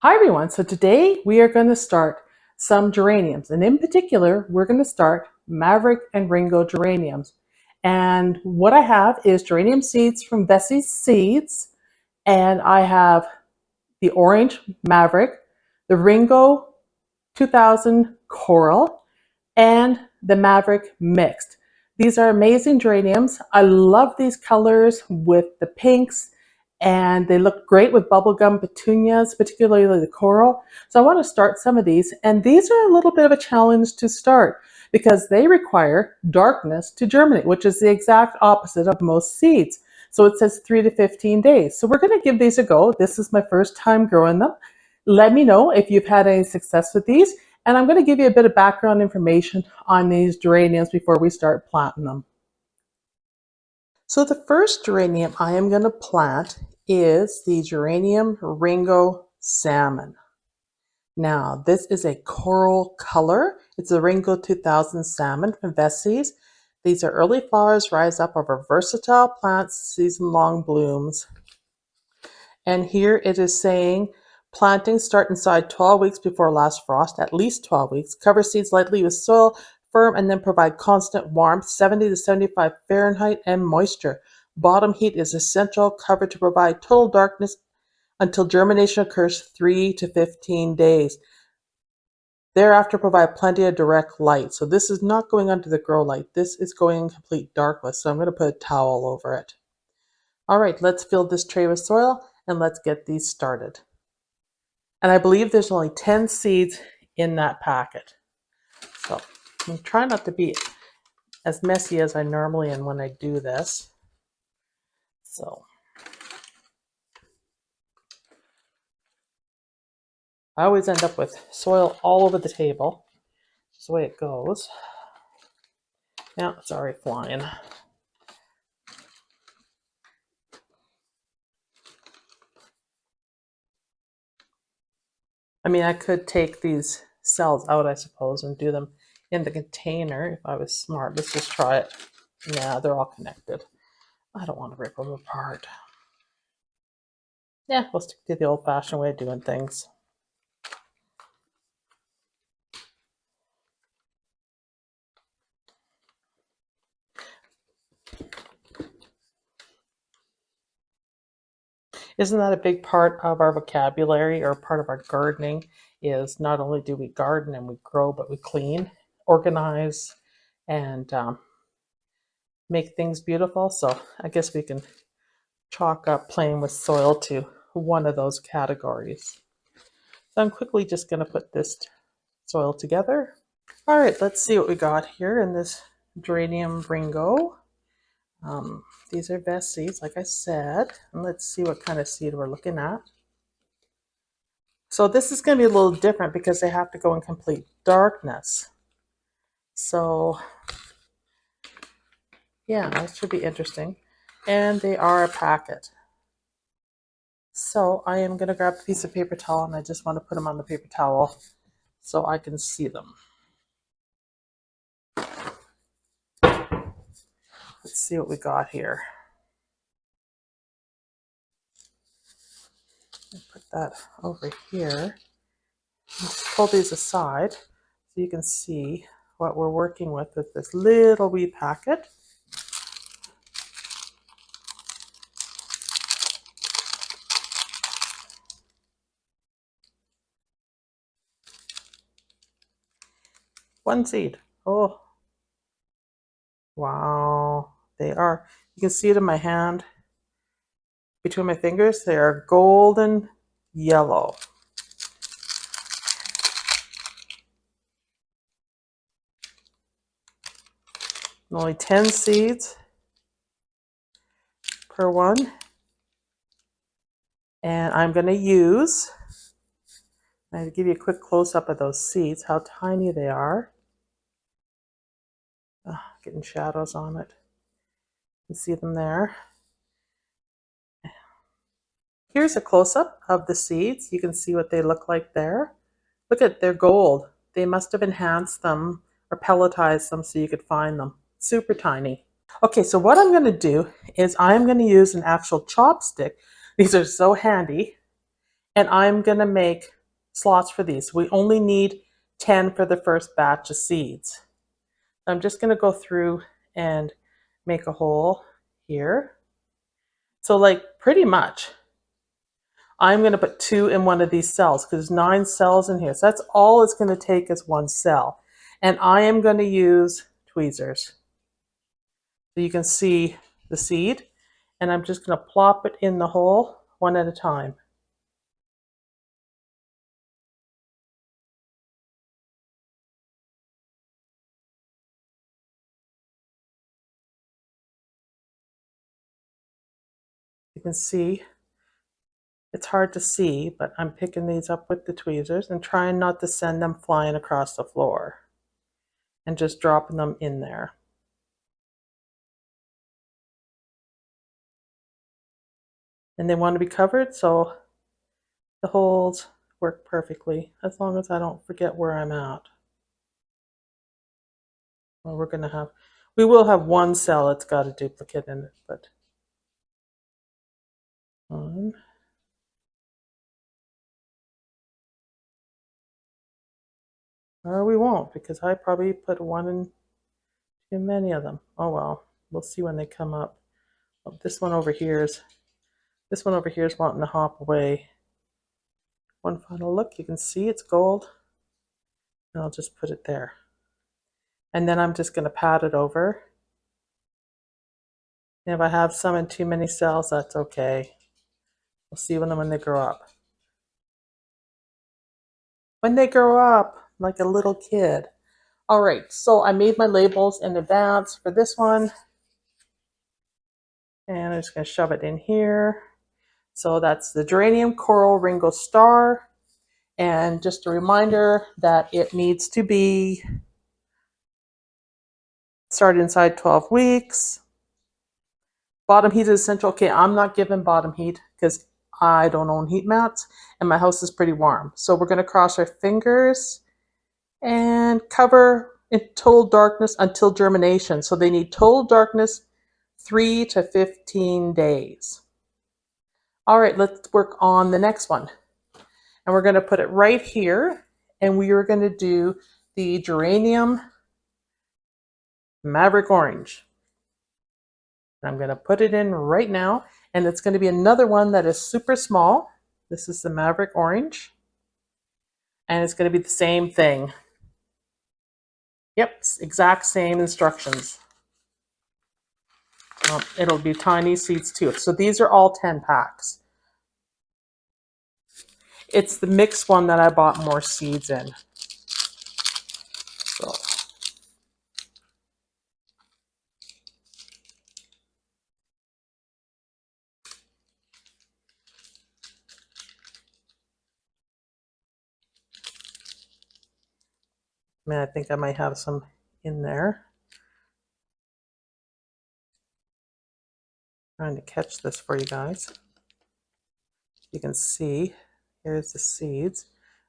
Hi everyone, so today we are going to start some geraniums, and in particular we're going to start Maverick and Ringo geraniums. And what I have is geranium seeds from Vessie's Seeds, and I have the orange Maverick, the Ringo 2000 Coral, and the Maverick Mixed. These are amazing geraniums. I love these colors with the pinks, and they look great with bubblegum petunias, particularly the coral. So I want to start some of these, and these are a little bit of a challenge to start because they require darkness to germinate, which is the exact opposite of most seeds. So it says 3 to 15 days. So we're going to give these a go. This is my first time growing them. Let me know if you've had any success with these. And I'm going to give you a bit of background information on these geraniums before we start planting them. So the first geranium I am going to plant is the Geranium Ringo Salmon. Now, this is a coral color. It's a Ringo 2000 Salmon from Vessie's. These are early flowers, rise up over versatile plants, season-long blooms. And here it is saying, plantings start inside 12 weeks before last frost, at least 12 weeks. Cover seeds lightly with soil, firm, and then provide constant warmth, 70 to 75 Fahrenheit, and moisture. Bottom heat is essential. Cover to provide total darkness until germination occurs 3 to 15 days. Thereafter, provide plenty of direct light. So this is not going under the grow light. This is going in complete darkness. So I'm going to put a towel over it. All right, let's fill this tray with soil and let's get these started. And I believe there's only 10 seeds in that packet. So I'm trying not to be as messy as I normally am when I do this. So I always end up with soil all over the table. That's the way it goes. Yeah, it's already flying. I mean, I could take these cells out, I suppose, and do them in the container if I was smart. Let's just try it. Yeah, they're all connected. I don't want to rip them apart. Yeah, we'll stick to the old-fashioned way of doing things. Isn't that a big part of our vocabulary or part of our gardening? Is not only do we garden and we grow, but we clean, organize, and make things beautiful. So I guess we can chalk up playing with soil to one of those categories. So I'm quickly just going to put this soil together. All right, let's see what we got here in this Geranium Ringo. These are best seeds, like I said. And let's see what kind of seed we're looking at. So this is going to be a little different because they have to go in complete darkness. So yeah, that should be interesting. And they are a packet. So I am going to grab a piece of paper towel, and I just want to put them on the paper towel so I can see them. Let's see what we got here. Put that over here. Let's pull these aside so you can see what we're working with this little wee packet. One seed. Oh, wow. They are, you can see it in my hand. Between my fingers, they are golden yellow. Only 10 seeds per one. And I'm going to use, I'm going to give you a quick close-up of those seeds, how tiny they are. Oh, getting shadows on it. You can see them there. Here's a close-up of the seeds. You can see what they look like there. Look at, they're gold. They must have enhanced them or pelletized them so you could find them. Super tiny. Okay, so what I'm going to do is I'm going to use an actual chopstick. These are so handy. And I'm going to make slots for these. We only need 10 for the first batch of seeds. I'm just going to go through and make a hole here. So like pretty much I'm going to put 2 in one of these cells because there's 9 cells in here. So that's all it's going to take is 1 cell. And I am going to use tweezers. So you can see the seed. And I'm just going to plop it in the hole one at a time. You can see it's hard to see, but I'm picking these up with the tweezers and trying not to send them flying across the floor and just dropping them in there. And they want to be covered, so the holes work perfectly as long as I don't forget where I'm at. Well, we will have 1 cell that's got a duplicate in it, but one. Or we won't, because I probably put 1 in too many of them. Oh well, we'll see when they come up. Oh, this one over here is wanting to hop away. One final look, you can see it's gold. And I'll just put it there. And then I'm just going to pat it over. And if I have some in too many cells, that's okay. We'll see them when they grow up. When they grow up, like a little kid. All right, so I made my labels in advance for this one. And I'm just going to shove it in here. So that's the Geranium Coral Ringo Star. And just a reminder that it needs to be started inside 12 weeks. Bottom heat is essential. Okay, I'm not giving bottom heat because I don't own heat mats and my house is pretty warm. So we're going to cross our fingers and cover in total darkness until germination. So they need total darkness 3 to 15 days. All right, let's work on the next one. And we're going to put it right here. And we are going to do the Geranium Maverick Orange. I'm going to put it in right now. And it's going to be another one that is super small. This is the Maverick Orange. And it's going to be the same thing. Yep, exact same instructions. It'll be tiny seeds too. So these are all 10 packs. It's the mixed one that I bought more seeds in. So I think I might have some in there. Trying to catch this for you guys. You can see, here's the seeds.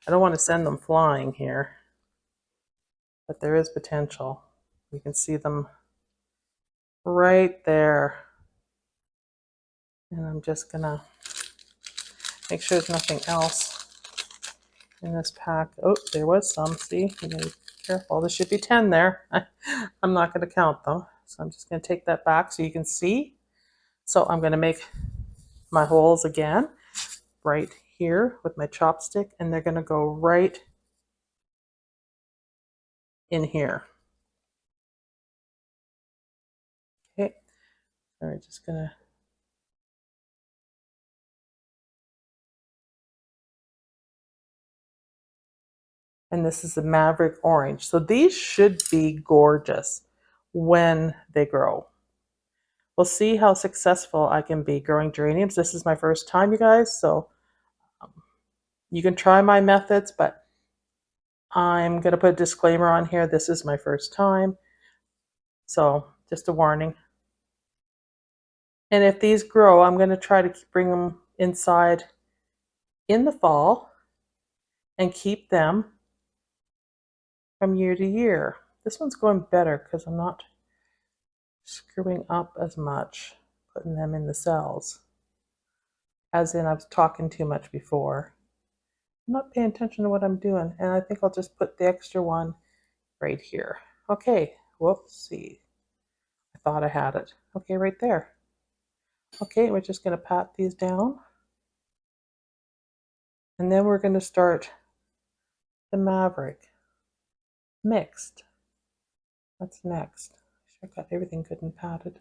I don't want to send them flying here, but there is potential. You can see them right there. And I'm just gonna make sure there's nothing else in this pack. Oh, there was some, see? You gotta be careful. There should be 10 there. I'm not gonna count them. So I'm just gonna take that back so you can see. So I'm gonna make my holes again, right here with my chopstick, and they're gonna go right in here. Okay, all right, just gonna and this is the Maverick Orange. So these should be gorgeous when they grow. We'll see how successful I can be growing geraniums. This is my first time, you guys, so you can try my methods, but I'm going to put a disclaimer on here. This is my first time, so just a warning. And if these grow, I'm going to try to bring them inside in the fall and keep them from year to year. This one's going better because I'm not screwing up as much, putting them in the cells, as in I was talking too much before. I'm not paying attention to what I'm doing, and I think I'll just put the extra one right here. Okay, whoops, see. I thought I had it. Okay, right there. Okay, we're just going to pat these down. And then we're going to start the Maverick mixed. That's next. I got everything good and patted.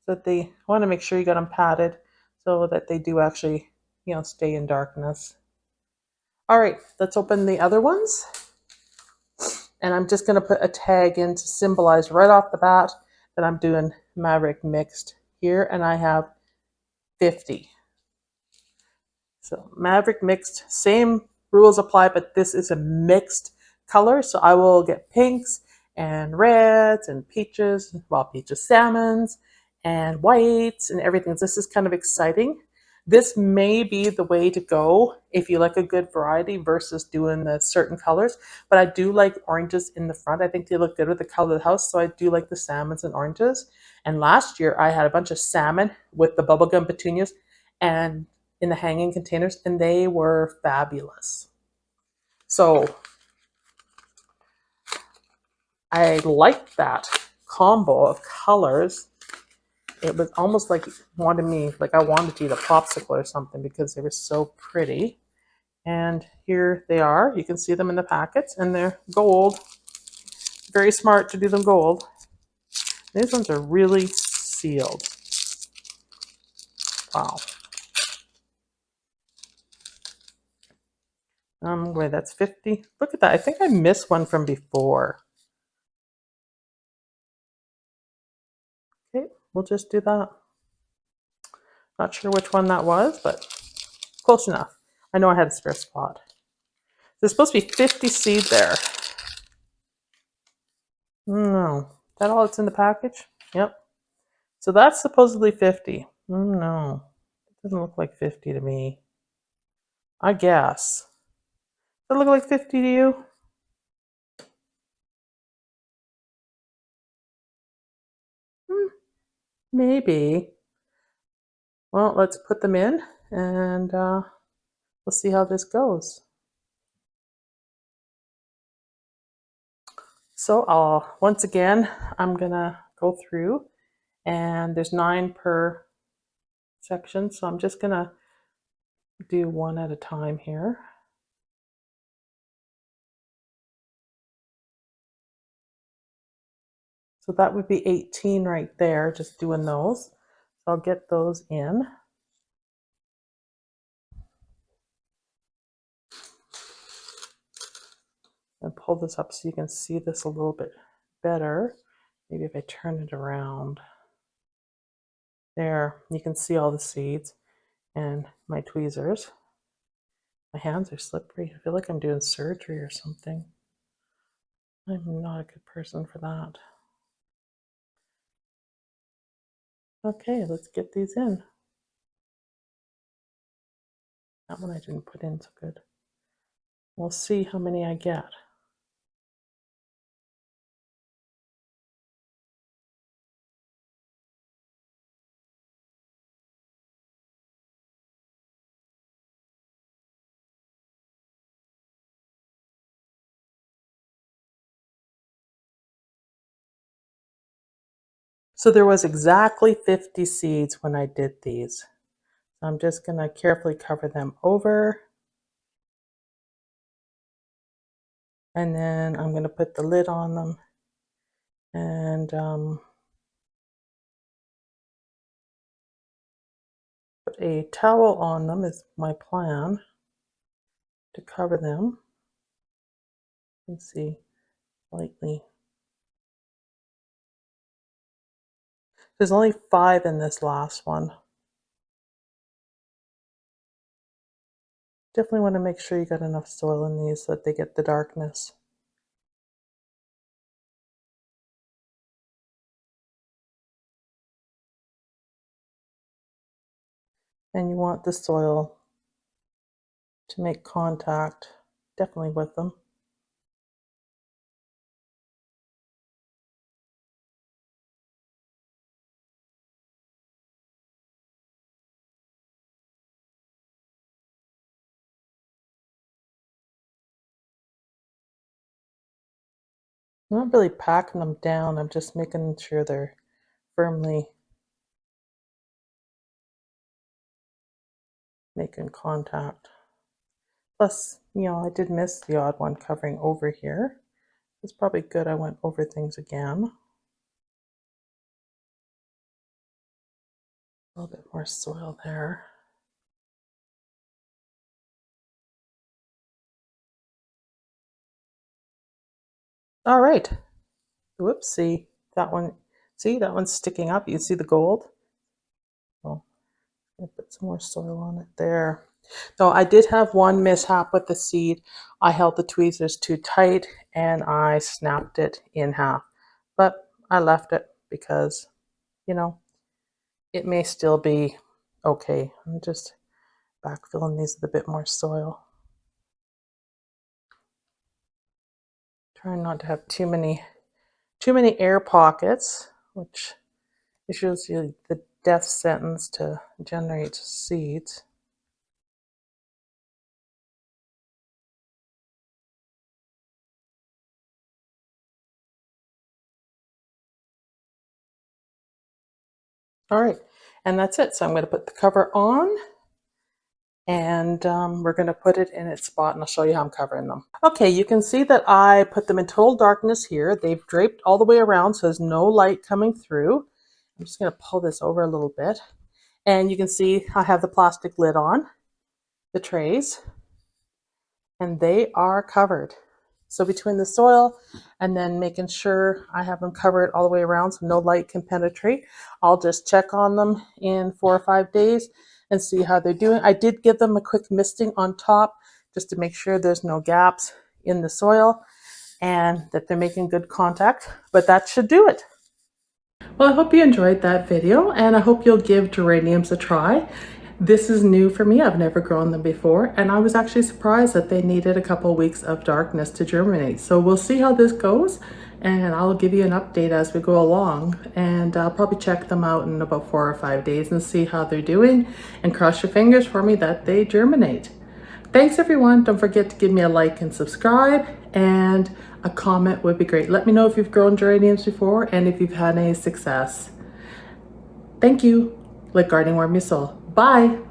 So that I want to make sure you got them patted so that they do actually, stay in darkness. All right, let's open the other ones. And I'm just going to put a tag in to symbolize right off the bat that I'm doing Maverick mixed here, and I have 50. So Maverick mixed, same rules apply, but this is a mixed color. So I will get pinks and reds and peaches, peaches, salmons and whites and everything. This is kind of exciting. This may be the way to go if you like a good variety versus doing the certain colors. But I do like oranges in the front. I think they look good with the color of the house. So I do like the salmons and oranges. And last year I had a bunch of salmon with the bubblegum petunias and in the hanging containers, and they were fabulous. So I liked that combo of colors. It was almost like I wanted to eat a popsicle or something because they were so pretty. And here they are. You can see them in the packets, and they're gold. Very smart to do them gold. These ones are really sealed. Wow. Wait, that's 50. Look at that. I think I missed one from before. Okay, we'll just do that. Not sure which one that was, but close enough. I know I had a spare spot. There's supposed to be 50 seed there. No. Is that all that's in the package? Yep. So that's supposedly 50. No. It doesn't look like 50 to me. I guess. Does it look like 50 to you? Maybe. Well, let's put them in and we'll see how this goes. So once again, I'm gonna go through, and there's 9 per section, so I'm just gonna do one at a time here. So that would be 18 right there, just doing those. So I'll get those in. And pull this up so you can see this a little bit better. Maybe if I turn it around. There, you can see all the seeds and my tweezers. My hands are slippery. I feel like I'm doing surgery or something. I'm not a good person for that. Okay, let's get these in. That one I didn't put in so good. We'll see how many I get. So there was exactly 50 seeds when I did these. So I'm just going to carefully cover them over. And then I'm going to put the lid on them and put a towel on them is my plan to cover them. You can see lightly. There's only 5 in this last one. Definitely want to make sure you got enough soil in these so that they get the darkness. And you want the soil to make contact definitely with them. I'm not really packing them down. I'm just making sure they're firmly making contact. Plus, I did miss the odd one covering over here. It's probably good I went over things again. A little bit more soil there. All right. Whoops, see that one. See, that one's sticking up. You see the gold? Well, I'll put some more soil on it there. So I did have one mishap with the seed. I held the tweezers too tight and I snapped it in half. But I left it because, it may still be okay. I'm just backfilling these with a bit more soil. Trying not to have too many air pockets, which is usually the death sentence to generate seeds. All right, and that's it. So I'm going to put the cover on, and we're going to put it in its spot, and I'll show you how I'm covering them. Okay, you can see that I put them in total darkness here. They've draped all the way around, so there's no light coming through. I'm just going to pull this over a little bit, and you can see I have the plastic lid on, the trays, and they are covered. So between the soil and then making sure I have them covered all the way around so no light can penetrate, I'll just check on them in 4 or 5 days and see how they're doing. I did give them a quick misting on top just to make sure there's no gaps in the soil and that they're making good contact, but that should do it. Well, I hope you enjoyed that video and I hope you'll give geraniums a try. This is new for me. I've never grown them before, and I was actually surprised that they needed a couple of weeks of darkness to germinate. So we'll see how this goes, and I'll give you an update as we go along, and I'll probably check them out in about 4 or 5 days and see how they're doing, and cross your fingers for me that they germinate. Thanks everyone. Don't forget to give me a like and subscribe, and a comment would be great. Let me know if you've grown geraniums before and if you've had any success. Thank you. Let gardening warm your soul. Bye.